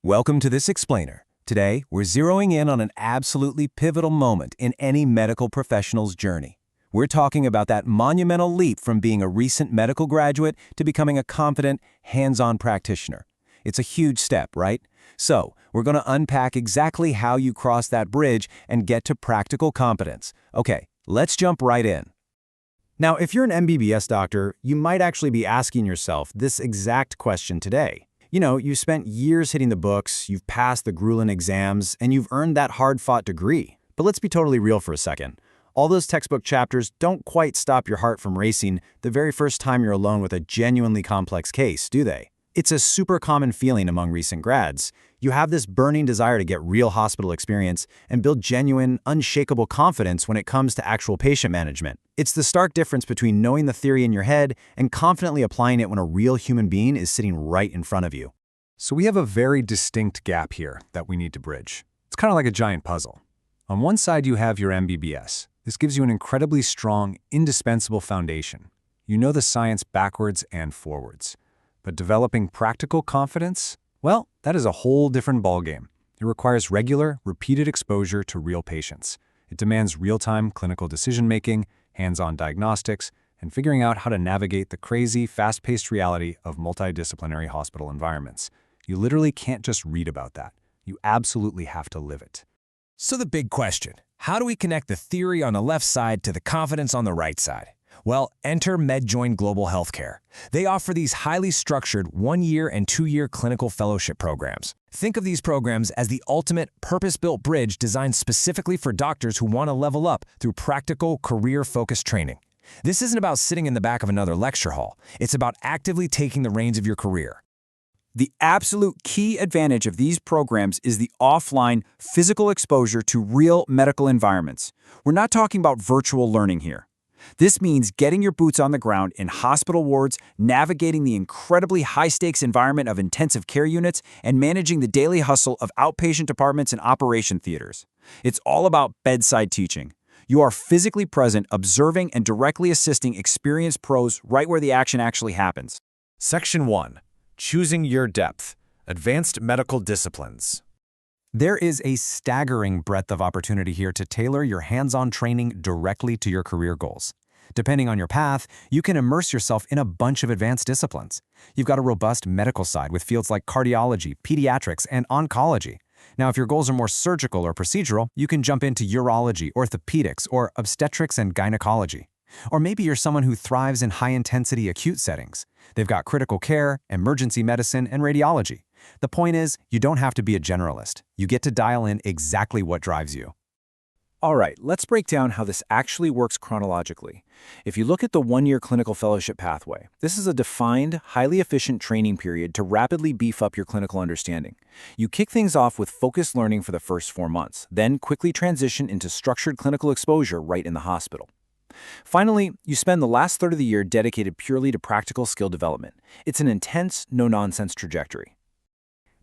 Welcome to this explainer. Today, we're zeroing in on an absolutely pivotal moment in any medical professional's journey. We're talking about that monumental leap from being a recent medical graduate to becoming a confident, hands-on practitioner. It's a huge step, right? So, we're going to unpack exactly how you cross that bridge and get to practical competence. Okay, let's jump right in. Now, if you're an MBBS doctor, you might actually be asking yourself this exact question today. You spent years hitting the books, you've passed the grueling exams, and you've earned that hard-fought degree. But let's be totally real for a second. All those textbook chapters don't quite stop your heart from racing the very first time you're alone with a genuinely complex case, do they? It's a super common feeling among recent grads. You have this burning desire to get real hospital experience and build genuine, unshakable confidence when it comes to actual patient management. It's the stark difference between knowing the theory in your head and confidently applying it when a real human being is sitting right in front of you. So we have a very distinct gap here that we need to bridge. It's kind of like a giant puzzle. On one side, you have your MBBS. This gives you an incredibly strong, indispensable foundation. You know the science backwards and forwards. But developing practical confidence? Well, that is a whole different ballgame. It requires regular, repeated exposure to real patients. It demands real-time clinical decision-making, hands-on diagnostics, and figuring out how to navigate the crazy, fast-paced reality of multidisciplinary hospital environments. You literally can't just read about that. You absolutely have to live it. So the big question, how do we connect the theory on the left side to the confidence on the right side? Well, enter MedJoin Global Healthcare. They offer these highly structured 1-year and 2-year clinical fellowship programs. Think of these programs as the ultimate purpose-built bridge designed specifically for doctors who want to level up through practical, career-focused training. This isn't about sitting in the back of another lecture hall. It's about actively taking the reins of your career. The absolute key advantage of these programs is the offline, physical exposure to real medical environments. We're not talking about virtual learning here. This means getting your boots on the ground in hospital wards, navigating the incredibly high-stakes environment of intensive care units, and managing the daily hustle of outpatient departments and operation theaters. It's all about bedside teaching. You are physically present, observing and directly assisting experienced pros right where the action actually happens. Section 1. Choosing your depth. Advanced medical disciplines. There is a staggering breadth of opportunity here to tailor your hands-on training directly to your career goals. Depending on your path, you can immerse yourself in a bunch of advanced disciplines. You've got a robust medical side with fields like cardiology, pediatrics, and oncology. Now, if your goals are more surgical or procedural, you can jump into urology, orthopedics, or obstetrics and gynecology. Or maybe you're someone who thrives in high-intensity acute settings. They've got critical care, emergency medicine, and radiology. The point is, you don't have to be a generalist. You get to dial in exactly what drives you. All right, let's break down how this actually works chronologically. If you look at the 1-year clinical fellowship pathway, this is a defined, highly efficient training period to rapidly beef up your clinical understanding. You kick things off with focused learning for the first 4 months, then quickly transition into structured clinical exposure right in the hospital. Finally, you spend the last third of the year dedicated purely to practical skill development. It's an intense, no-nonsense trajectory.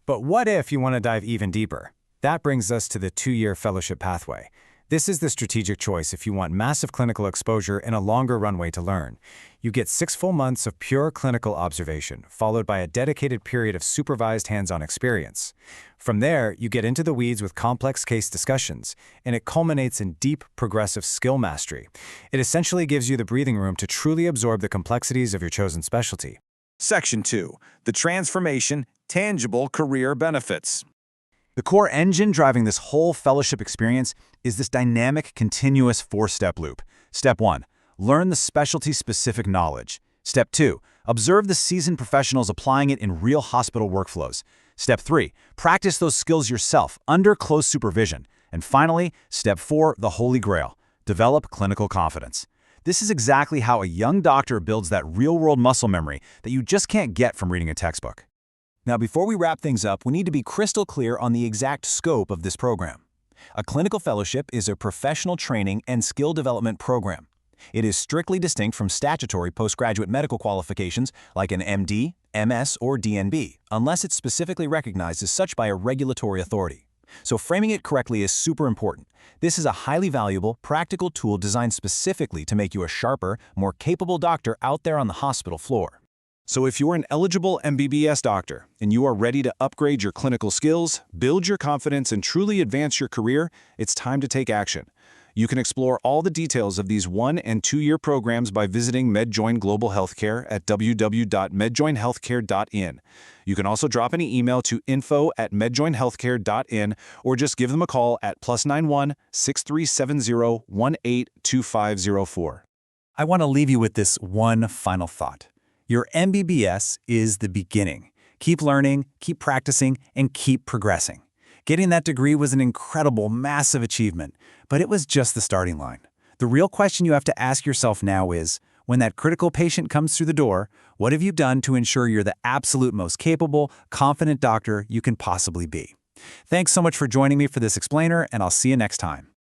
But what if you want to dive even deeper? That brings us to the 2-year fellowship pathway. This is the strategic choice if you want massive clinical exposure and a longer runway to learn. You get 6 full months of pure clinical observation, followed by a dedicated period of supervised hands-on experience. From there, you get into the weeds with complex case discussions, and it culminates in deep, progressive skill mastery. It essentially gives you the breathing room to truly absorb the complexities of your chosen specialty. Section 2. The transformation, tangible career benefits. The core engine driving this whole fellowship experience is this dynamic, continuous 4-step loop. Step 1. Learn the specialty-specific knowledge. Step 2. Observe the seasoned professionals applying it in real hospital workflows. Step 3. Practice those skills yourself, under close supervision. And finally, Step 4, the holy grail. Develop clinical confidence. This is exactly how a young doctor builds that real-world muscle memory that you just can't get from reading a textbook. Now, before we wrap things up, we need to be crystal clear on the exact scope of this program. A clinical fellowship is a professional training and skill development program. It is strictly distinct from statutory postgraduate medical qualifications like an MD, MS, or DNB, unless it's specifically recognized as such by a regulatory authority. So framing it correctly is super important. This is a highly valuable, practical tool designed specifically to make you a sharper, more capable doctor out there on the hospital floor. So if you're an eligible MBBS doctor and you are ready to upgrade your clinical skills, build your confidence, and truly advance your career, it's time to take action. You can explore all the details of these 1- and 2-year programs by visiting MedJoin Global Healthcare at www.medjoinhealthcare.in. You can also drop an email to info@medjoinhealthcare.in or just give them a call at +91 6370 182504. I want to leave you with this one final thought. Your MBBS is the beginning. Keep learning, keep practicing, and keep progressing. Getting that degree was an incredible, massive achievement, but it was just the starting line. The real question you have to ask yourself now is, when that critical patient comes through the door, what have you done to ensure you're the absolute most capable, confident doctor you can possibly be? Thanks so much for joining me for this explainer, and I'll see you next time.